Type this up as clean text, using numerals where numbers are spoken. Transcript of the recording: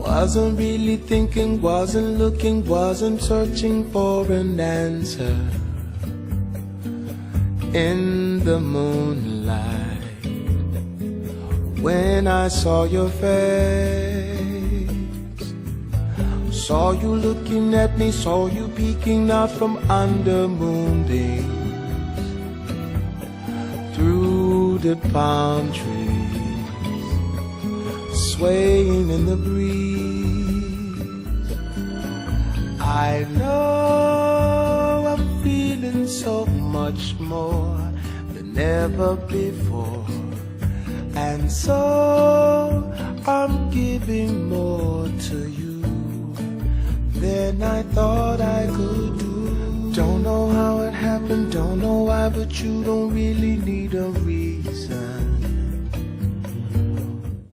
Wasn't really thinking, wasn't looking, wasn't searching for an answer. In the moonlight, when I saw your face, saw you looking at me, saw you peeking out from under moonbeams, through the palm trees, swaying in the breeze. I know I'm feeling so much more than ever before, and so I'm giving more to you than I thought I could do. Don't know how it happened, don't know why, but you don't really need